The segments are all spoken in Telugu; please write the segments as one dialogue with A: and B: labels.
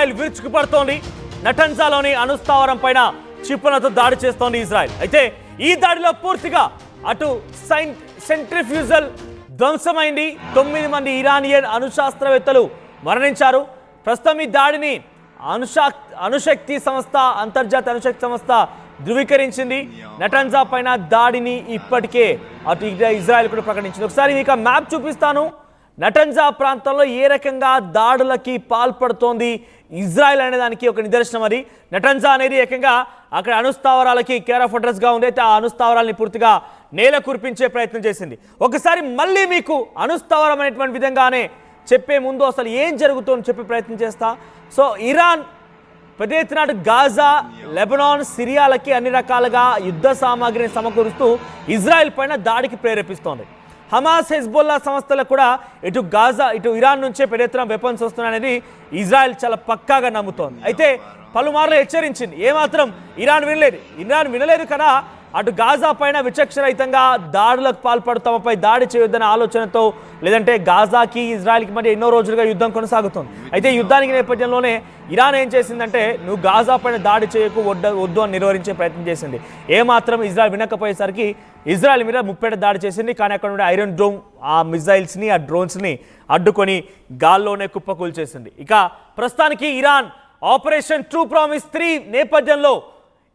A: ఇజ్రాయెల్ విరుచుకుపడుతోంది. నటన్జాలోని అణుస్థావరం పైన క్షిపణులతో దాడి చేస్తోంది ఇజ్రాయెల్. అయితే ఈ దాడిలో పూర్తిగా అటు సెంట్రిఫ్యూజల్ ధ్వంసమైంది. 9 మంది ఇరానియన్ అణుశాస్త్రవేత్తలు మరణించారు. ప్రస్తుతం ఈ దాడిని అణుశక్తి సంస్థ, అంతర్జాతీయ అణుశక్తి సంస్థ ధృవీకరించింది. నటన్జా పైన దాడిని ఇప్పటికే అటు ఇజ్రాయెల్ కూడా ప్రకటించింది. ఒకసారి మీకు మ్యాప్ చూపిస్తాను. నటన్జా ప్రాంతంలో ఏ రకంగా దాడులకి పాల్పడుతోంది ఇజ్రాయెల్ అనే దానికి ఒక నిదర్శనం అది. నటన్జా అనేది ఏకంగా అక్కడ అణుస్థావరాలకి కేర్ ఆఫ్ అడ్రస్గా ఉంది. అయితే ఆ అణుస్థావరాలని పూర్తిగా నేల కురిపించే ప్రయత్నం చేసింది. ఒకసారి మళ్ళీ మీకు అణుస్థావరం అనేటువంటి విధంగానే చెప్పే ముందు అసలు ఏం జరుగుతుందో చెప్పే ప్రయత్నం చేస్తా. సో ఇరాన్ పెద్ద ఎత్తున గాజా, లెబనాన్, సిరియాలకి అన్ని రకాలుగా యుద్ధ సామాగ్రిని సమకూరుస్తూ ఇజ్రాయెల్ పైన దాడికి ప్రేరేపిస్తోంది. హమాస్, హెజ్బొల్లా సంస్థలకు కూడా ఇటు గాజా, ఇటు ఇరాన్ నుంచే పెద్ద ఎత్తున వెపన్స్ వస్తున్నాయనేది ఇజ్రాయెల్ చాలా పక్కాగా నమ్ముతోంది. అయితే పలుమార్లు హెచ్చరించింది. ఏమాత్రం ఇరాన్ వినలేదు కదా. అటు గాజా పైన విచక్షరహితంగా దాడులకు పాల్పడు తమపై దాడి చేయొద్దనే ఆలోచనతో, లేదంటే గాజాకి ఇజ్రాయెల్కి మధ్య ఎన్నో రోజులుగా యుద్ధం కొనసాగుతుంది. అయితే యుద్ధానికి నేపథ్యంలోనే ఇరాన్ ఏం చేసిందంటే నువ్వు గాజా పైన దాడి చేయకు, వద్దు అని నిర్వహించే ప్రయత్నం చేసింది. ఏమాత్రం ఇజ్రాయెల్ వినకపోయేసరికి ఇజ్రాయెల్ మీద ముప్పేట దాడి చేసింది. కానీ అక్కడ నుండి ఐరన్ డోమ్ ఆ మిజైల్స్ని, ఆ డ్రోన్స్ని అడ్డుకొని గాల్లోనే కుప్పకూల్చేసింది. ఇక ప్రస్తుతానికి ఇరాన్ ఆపరేషన్ ట్రూ ప్రామిస్ 3 నేపథ్యంలో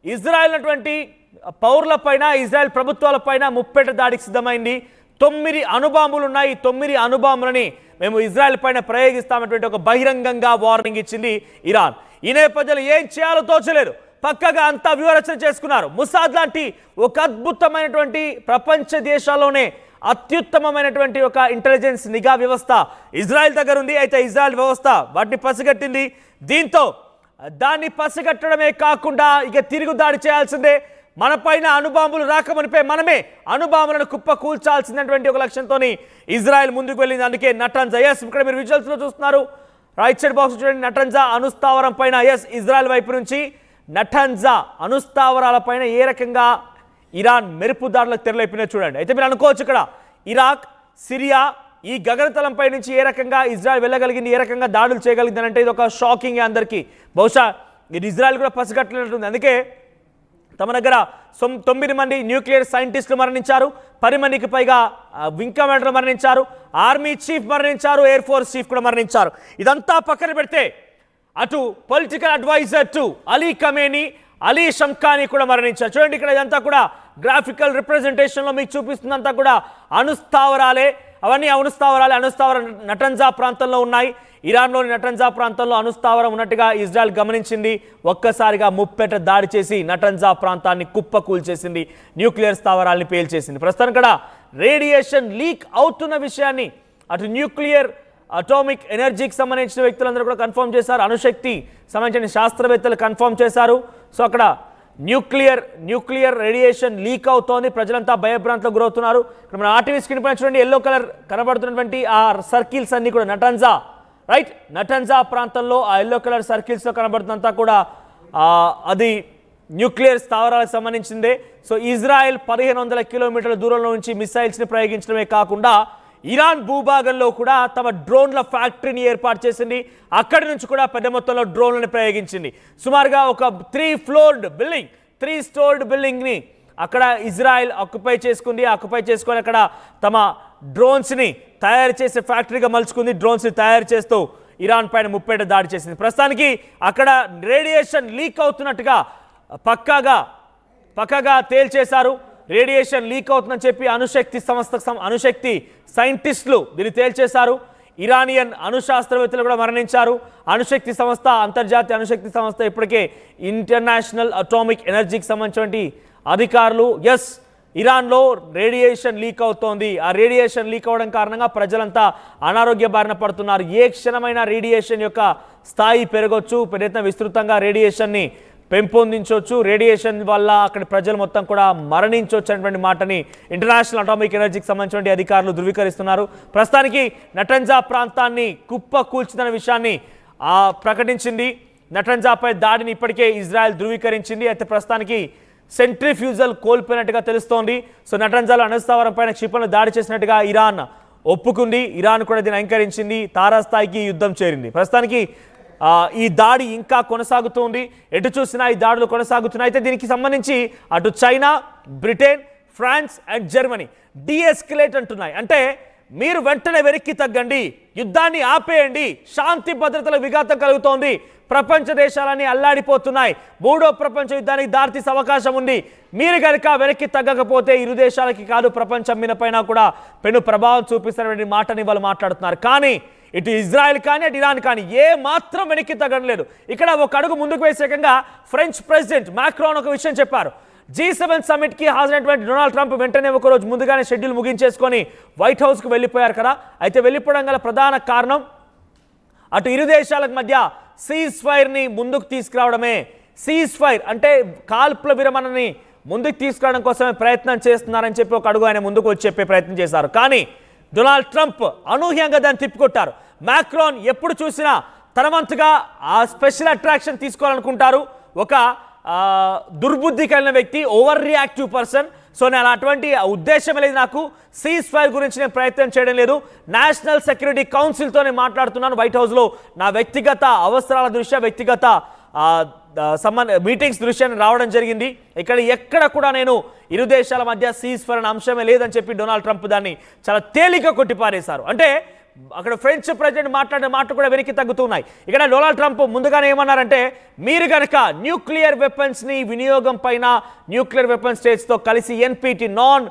A: ఇజ్రాయెల్ అటువంటి పౌరులపైన, ఇజ్రాయెల్ ప్రభుత్వాలపైన ముప్పేట దాడికి సిద్ధమైంది. 9 అణుబాంబులు ఉన్నాయి. 9 అణుబాంబులని మేము ఇజ్రాయెల్ పైన ప్రయోగిస్తామన్నటువంటి ఒక బహిరంగంగా వార్నింగ్ ఇచ్చింది ఇరాన్. ఈ నేపథ్యంలో ఏం చేయాలో తోచలేదు. పక్కగా అంతా వ్యూహరచన చేసుకున్నారు. ముసాద్ లాంటి ఒక అద్భుతమైనటువంటి ప్రపంచ దేశాల్లోనే అత్యుత్తమమైనటువంటి ఒక ఇంటెలిజెన్స్ నిఘా వ్యవస్థ ఇజ్రాయెల్ దగ్గర ఉంది. అయితే ఇజ్రాయెల్ వ్యవస్థ వాటిని పసిగట్టింది. దీంతో దాన్ని పసిగట్టడమే కాకుండా ఇక తిరుగు దాడి చేయాల్సిందే. మన పైన అణుబాంబులు రాకమనిపై మనమే అణుబాంబులను కుప్ప కూల్చాల్సినటువంటి ఒక లక్ష్యంతో ఇజ్రాయెల్ ముందుకు వెళ్ళింది. అందుకే నటన్జా, ఎస్ ఇక్కడ మీరు విజువల్స్లో చూస్తున్నారు, రైట్ సైడ్ బాక్స్ చూడండి, నటన్జా అణుస్థావరం పైన, ఎస్ ఇజ్రాయెల్ వైపు నుంచి నటన్జా అణుస్థావరాల పైన ఏ రకంగా ఇరాన్ మెరుపు దాడులకు తెరలేపినా చూడండి. అయితే మీరు అనుకోవచ్చు ఇక్కడ ఇరాక్, సిరియా ఈ గగనతలంపై నుంచి ఏ రకంగా ఇజ్రాయెల్ వెళ్ళగలిగింది, ఏ రకంగా దాడులు చేయగలిగింది అంటే ఇది ఒక షాకింగ్ అందరికీ. బహుశా ఇది ఇజ్రాయెల్ కూడా పసిగట్టినట్టుంది. అందుకే తమ దగ్గర 9 మంది న్యూక్లియర్ సైంటిస్టులు మరణించారు. 10 మందికి పైగా వింగ్ కమాండర్లు మరణించారు. ఆర్మీ చీఫ్ మరణించారు. ఎయిర్ ఫోర్స్ చీఫ్ కూడా మరణించారు. ఇదంతా పక్కన పెడితే అటు political adviser to Ali Khamenei, Ali Shamkhani కూడా మరణించారు. చూడండి ఇక్కడ ఇదంతా కూడా గ్రాఫికల్ రిప్రజెంటేషన్లో మీకు చూపిస్తుందంతా కూడా అణుస్థావరాలే. అవన్నీ అణుస్థావరం నటన్జా ప్రాంతంలో ఉన్నాయి. ఇరాన్లోని నటన్జా ప్రాంతంలో అణుస్థావరం ఉన్నట్టుగా ఇజ్రాయెల్ గమనించింది. ఒక్కసారిగా ముప్పేట దాడి చేసి నటన్జా ప్రాంతాన్ని కుప్పకూల్చేసింది, న్యూక్లియర్ స్థావరాల్ని పేల్చేసింది. ప్రస్తుతం ఇక్కడ రేడియేషన్ లీక్ అవుతున్న విషయాన్ని అటు న్యూక్లియర్ అటామిక్ ఎనర్జీకి సంబంధించిన వ్యక్తులందరూ కూడా కన్ఫర్మ్ చేశారు. అణుశక్తి సంబంధించిన శాస్త్రవేత్తలు కన్ఫర్మ్ చేశారు. సో అక్కడ న్యూక్లియర్ రేడియేషన్ లీక్ అవుతోంది. ప్రజలంతా భయభ్రాంతులకు గురవుతున్నారు. ఇక్కడ మన ఆర్టీవీ స్క్రీన్ పైన చూడండి, ఎల్లో కలర్ కనబడుతున్నటువంటి ఆ సర్కిల్స్ అన్ని కూడా నటన్జా, రైట్, నటన్జా ప్రాంతంలో ఆ ఎల్లో కలర్ సర్కిల్స్లో కనబడుతున్నంతా కూడా అది న్యూక్లియర్ స్థావరాలకు సంబంధించిందే. సో ఇజ్రాయెల్ 1500 కిలోమీటర్ల దూరంలో నుంచి మిసైల్స్ని ప్రయోగించడమే కాకుండా ఇరాన్ భూభాగంలో కూడా తమ డ్రోన్ల ఫ్యాక్టరీని ఏర్పాటు చేసింది. అక్కడి నుంచి కూడా పెద్ద మొత్తంలో డ్రోన్లను ప్రయోగించింది. సుమారుగా ఒక 3 స్టోర్డ్ బిల్డింగ్ని అక్కడ ఇజ్రాయెల్ ఆక్యుపై చేసుకొని అక్కడ తమ డ్రోన్స్ని తయారు చేసే ఫ్యాక్టరీగా మలుచుకుంది. డ్రోన్స్ని తయారు చేస్తూ ఇరాన్ పైన ముప్పేట దాడి చేసింది. ప్రస్తుతానికి అక్కడ రేడియేషన్ లీక్ అవుతున్నట్టుగా పక్కాగా తేల్చేశారు. రేడియేషన్ లీక్ అవుతుందని చెప్పి అణుశక్తి సైంటిస్టులు దీన్ని తేల్చేశారు. ఇరానియన్ అణుశాస్త్రవేత్తలు కూడా మరణించారు. అణుశక్తి సంస్థ, అంతర్జాతీయ అణుశక్తి సంస్థ ఇప్పటికే ఇంటర్నేషనల్ అటామిక్ ఎనర్జీకి సంబంధించిన అధికారులు, ఎస్ ఇరాన్లో రేడియేషన్ లీక్ అవుతోంది, ఆ రేడియేషన్ లీక్ అవ్వడం కారణంగా ప్రజలంతా అనారోగ్య బారిన పడుతున్నారు, ఏ క్షణమైన రేడియేషన్ యొక్క స్థాయి పెరగొచ్చు, పెద్ద విస్తృతంగా రేడియేషన్ని పెంపొందించవచ్చు, రేడియేషన్ వల్ల అక్కడ ప్రజలు మొత్తం కూడా మరణించవచ్చు అనేటువంటి మాటని ఇంటర్నేషనల్ అటామిక్ ఎనర్జీకి సంబంధించిన అధికారులు ధృవీకరిస్తున్నారు. ప్రస్తుతానికి నటన్జా ప్రాంతాన్ని కుప్ప కూల్చుతున్న విషయాన్ని ప్రకటించింది. నటన్జాపై దాడిని ఇప్పటికే ఇజ్రాయెల్ ధృవీకరించింది. అయితే ప్రస్తుతానికి సెంట్రిఫ్యూజల్ కోల్పోయినట్టుగా తెలుస్తోంది. సో నటన్జాలో అణుస్థావరం పైన క్షిపణులు దాడి చేసినట్టుగా ఇరాన్ ఒప్పుకుంది. ఇరాన్ కూడా దీన్ని అంగీకరించింది. తారాస్థాయికి యుద్ధం చేరింది. ప్రస్తుతానికి ఈ దాడి ఇంకా కొనసాగుతుంది. ఎటు చూసినా ఈ దాడులు కొనసాగుతున్నాయి. అయితే దీనికి సంబంధించి అటు China, Britain, France and Germany deescalate అంటున్నాయి. అంటే మీరు వెంటనే వెనక్కి తగ్గండి, యుద్ధాన్ని ఆపేయండి, శాంతి భద్రతల విఘాతం కలుగుతోంది, ప్రపంచ దేశాలన్నీ అల్లాడిపోతున్నాయి, మూడో ప్రపంచ యుద్ధానికి దారితీసే అవకాశం ఉంది, మీరు కనుక వెనక్కి తగ్గకపోతే ఇరు దేశాలకి కాదు ప్రపంచం మీద పైన కూడా పెను ప్రభావం చూపిస్తున్నటువంటి మాటని వాళ్ళు మాట్లాడుతున్నారు. కానీ ఇటు ఇజ్రాయెల్ కానీ అటు ఇరాన్ కానీ ఏ మాత్రం వెనక్కి తగ్గడం లేదు. ఇక్కడ ఒక అడుగు ముందుకు వేసేకంగా ఫ్రెంచ్ ప్రెసిడెంట్ మాక్రాన్ ఒక విషయం చెప్పారు. G7 సమ్మిట్కి హాజరైనటువంటి డొనాల్డ్ ట్రంప్ వెంటనే ఒకరోజు ముందుగానే షెడ్యూల్ ముగించేసుకొని వైట్ హౌస్కు వెళ్ళిపోయారు కదా. అయితే వెళ్ళిపోవడం గల ప్రధాన కారణం అటు ఇరు దేశాలకు మధ్య సీజ్ ఫైర్ని ముందుకు తీసుకురావడమే. సీజ్ ఫైర్ అంటే కాల్పుల విరమణని ముందుకు తీసుకురావడం కోసమే ప్రయత్నం చేస్తున్నారని చెప్పి ఒక అడుగు ఆయన ముందుకు వచ్చి చెప్పే ప్రయత్నం చేశారు. కానీ డొనాల్డ్ ట్రంప్ అనూహ్యంగా దాన్ని తిప్పికొట్టారు. మాక్రాన్ ఎప్పుడు చూసినా తన వంతుగా ఆ స్పెషల్ అట్రాక్షన్ తీసుకోవాలనుకుంటారు. ఒక దుర్బుద్ధి కలిగిన వ్యక్తి, ఓవర్ రియాక్టివ్ పర్సన్. సో నేను అటువంటి ఉద్దేశం లేదు, నాకు సీజ్ ఫైర్ గురించి నేను ప్రయత్నం చేయడం లేదు, నేషనల్ సెక్యూరిటీ కౌన్సిల్తో నేను మాట్లాడుతున్నాను. వైట్ హౌస్లో నా వ్యక్తిగత అవసరాల దృష్ట్యా, వ్యక్తిగత మీటింగ్స్ దృష్ట్యా రావడం జరిగింది. ఎక్కడ కూడా నేను ఇరు దేశాల మధ్య సీజ్ ఫైర్ అనే అంశమే లేదని చెప్పి డొనాల్డ్ ట్రంప్ దాన్ని చాలా తేలిక కొట్టిపారేశారు. అంటే అక్కడ ఫ్రెంచ్ ప్రెసిడెంట్ మాట్లాడిన మాట కూడా వెనక్కి తగ్గుతున్నాయి. ఇక్కడ డొనాల్డ్ ట్రంప్ ముందుగానే ఏమన్నారంటే, మీరు కనుక న్యూక్లియర్ వెపన్స్ని వినియోగం పైన న్యూక్లియర్ వెపన్ స్టేట్స్తో కలిసి NPT నాన్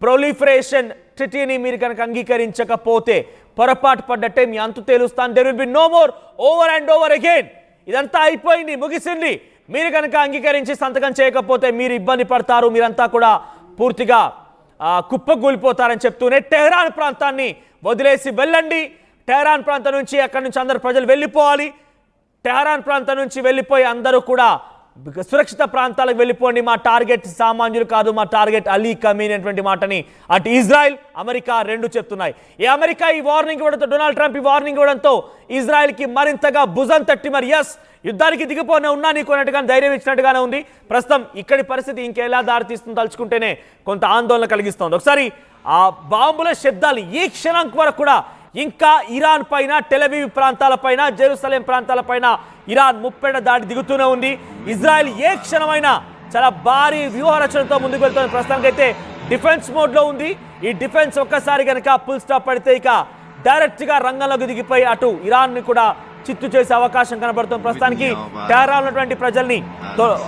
A: ప్రొలిఫరేషన్ ట్రిటీని మీరు కనుక అంగీకరించకపోతే పొరపాటు పడ్డట్టే, మీ అంతు తేలుస్తాను, there will be no more over and over again, ఇదంతా అయిపోయింది, ముగిసింది, మీరు కనుక అంగీకరించి సంతకం చేయకపోతే మీరు ఇబ్బంది పడతారు, మీరంతా కూడా పూర్తిగా కుప్పగూలిపోతారని చెప్తూనే టెహ్రాన్ ప్రాంతాన్ని వదిలేసి వెళ్ళండి, టెహ్రాన్ ప్రాంతం నుంచి అక్కడి నుంచి అందరు ప్రజలు వెళ్ళిపోవాలి, టెహ్రాన్ ప్రాంతం నుంచి వెళ్ళిపోయి అందరూ కూడా సురక్షిత ప్రాంతాలకు వెళ్ళిపోండి, మా టార్గెట్ సామాన్యులు కాదు, మా టార్గెట్ అలీ కమీన్ అనేటువంటి మాటని అటు ఇజ్రాయెల్, అమెరికా రెండు చెప్తున్నాయి. ఈ అమెరికా ఈ వార్నింగ్ ఇవ్వడంతో, డొనాల్డ్ ట్రంప్ ఈ వార్నింగ్ ఇవ్వడంతో ఇజ్రాయెల్కి మరింతగా భుజం తట్టి మరి ఎస్ యుద్ధానికి దిగిపోనే ఉన్నా నీకు అన్నట్టుగానే ధైర్యం ఇచ్చినట్టుగానే ఉంది. ప్రస్తుతం ఇక్కడి పరిస్థితి ఇంకెలా దారితీస్తుందో తలుచుకుంటేనే కొంత ఆందోళన కలిగిస్తోంది. ఒకసారి ఆ బాంబుల శబ్దాలు ఈ క్షణం వరకు కూడా ఇంకా ఇరాన్ పైన, టెలవీవ్ ప్రాంతాలపైన, జెరూసలేం ప్రాంతాలపైన ఇరాన్ ముప్పెట దాడి దిగుతూనే ఉంది. ఇజ్రాయెల్ ఏ క్షణమైనా చాలా భారీ వ్యూహ రచనతో ముందుకు వెళ్తుంది. ప్రస్తుతానికైతే డిఫెన్స్ మోడ్లో ఉంది. ఈ డిఫెన్స్ ఒక్కసారి కనుక ఫుల్ స్టాప్ పడితే ఇక డైరెక్ట్గా రంగంలోకి దిగిపోయి అటు ఇరాన్ని కూడా చిత్తు చేసే అవకాశం కనబడుతుంది. ప్రస్తుతానికి టెహ్రాన్ ఉన్నటువంటి ప్రజల్ని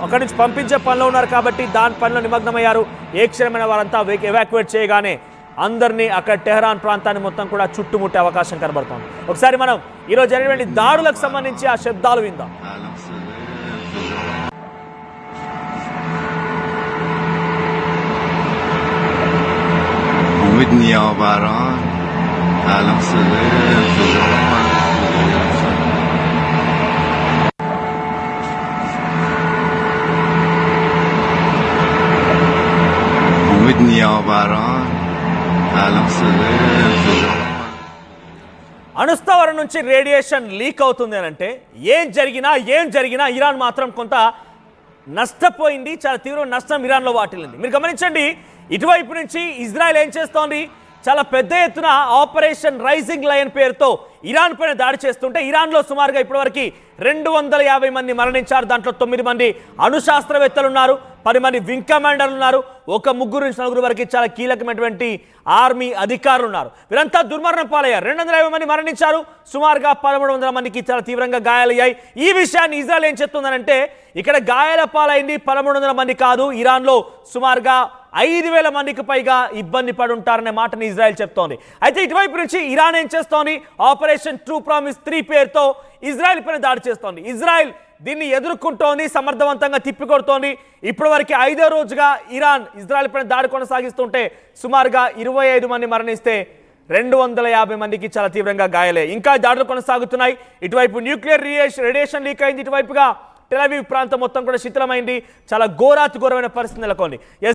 A: అక్కడి నుంచి పంపించే పనిలో ఉన్నారు కాబట్టి దాని పనిలో నిమగ్నమయ్యారు. ఏ క్షణమైన వారంతా ఎవాక్యుయేట్ చేయగానే అందరినీ అక్కడ టెహ్రాన్ ప్రాంతాన్ని మొత్తం కూడా చుట్టుముట్టే అవకాశం కనబడుతుంది. ఒకసారి మనం ఈరోజు జరిగినటువంటి దాడులకు సంబంధించి ఆ శబ్దాలు విందాం. అణుస్థావరం నుంచి రేడియేషన్ లీక్ అవుతుంది అని అంటే ఏం జరిగినా ఇరాన్ మాత్రం కొంత నష్టపోయింది. చాలా తీవ్ర నష్టం ఇరాన్లో వాటిల్లింది. మీరు గమనించండి, ఇటువైపు నుంచి ఇజ్రాయెల్ ఏం చేస్తోంది, చాలా పెద్ద ఎత్తున ఆపరేషన్ రైజింగ్ లయన్ పేరుతో ఇరాన్ పైన దాడి చేస్తుంటే ఇరాన్లో సుమారుగా ఇప్పటివరకు 250 మంది మరణించారు. దాంట్లో 9 మంది అణుశాస్త్రవేత్తలు ఉన్నారు, 10 మంది వింగ్ కమాండర్లు ఉన్నారు, ఒక 3 నుంచి 4 వరకు చాలా కీలకమైనటువంటి ఆర్మీ అధికారులు ఉన్నారు. వీరంతా దుర్మరణం పాలయ్యారు. 250 మంది మరణించారు, సుమారుగా 1300 మందికి చాలా తీవ్రంగా గాయాలయ్యాయి. ఈ విషయాన్ని ఇజ్రాయెల్ ఏం చెప్తుందనంటే, ఇక్కడ గాయాల పాలైంది 1300 మంది కాదు, ఇరాన్లో సుమారుగా 5000 మందికి పైగా ఇబ్బంది పడి ఉంటారనే మాటని ఇజ్రాయెల్ చెప్తోంది. అయితే ఇటువైపు నుంచి ఇరాన్ ఏం చేస్తోంది, ఆపరేషన్ ట్రూ ప్రామిస్ 3 పేరుతో ఇజ్రాయెల్ పైన దాడి చేస్తోంది. ఇజ్రాయెల్ దీన్ని ఎదుర్కొంటోంది, సమర్థవంతంగా తిప్పికొడుతోంది. ఇప్పటివరకు 5వ రోజుగా ఇరాన్ ఇజ్రాయెల్ పైన దాడి కొనసాగిస్తుంటే సుమారుగా 25 మంది మరణిస్తే 250 మందికి చాలా తీవ్రంగా గాయాలే. ఇంకా దాడులు కొనసాగుతున్నాయి. ఇటువైపు న్యూక్లియర్ రేడియేషన్ లీక్ అయింది, ఇటువైపుగా టెల్ అవీవ్ ప్రాంతం మొత్తం కూడా శిథిలమైంది. చాలా ఘోరాతి ఘోరమైన పరిస్థితి నెలకొంది.